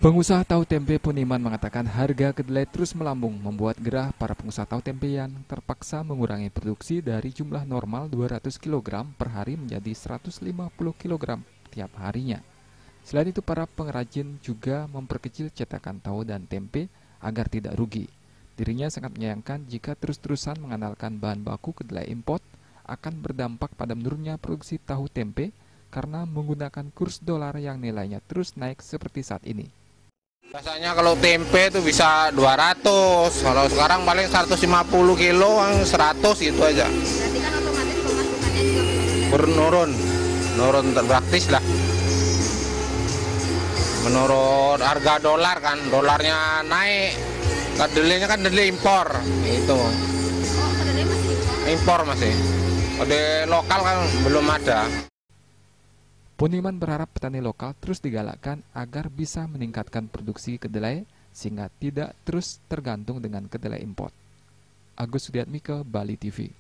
Pengusaha tahu tempe Puniman mengatakan harga kedelai terus melambung, membuat gerah para pengusaha tahu tempe yang terpaksa mengurangi produksi dari jumlah normal 200 kg per hari menjadi 150 kg tiap harinya. Selain itu, para pengrajin juga memperkecil cetakan tahu dan tempe agar tidak rugi. Dirinya sangat menyayangkan jika terus-terusan mengandalkan bahan baku kedelai import akan berdampak pada menurunnya produksi tahu tempe karena menggunakan kurs dolar yang nilainya terus naik seperti saat ini. Biasanya kalau tempe itu bisa 200, kalau sekarang paling 150 kilo, 100 gitu aja. Berarti kan otomatis pemasukannya juga Menurun praktis lah. Menurut harga dolar kan, dolarnya naik, kedelainya kan kedelai impor, itu. Oh, kedelai masih impor? Impor masih, kedelai lokal kan belum ada. Puniman berharap petani lokal terus digalakkan agar bisa meningkatkan produksi kedelai sehingga tidak terus tergantung dengan kedelai impor. Agus Sudiatmike, Bali TV.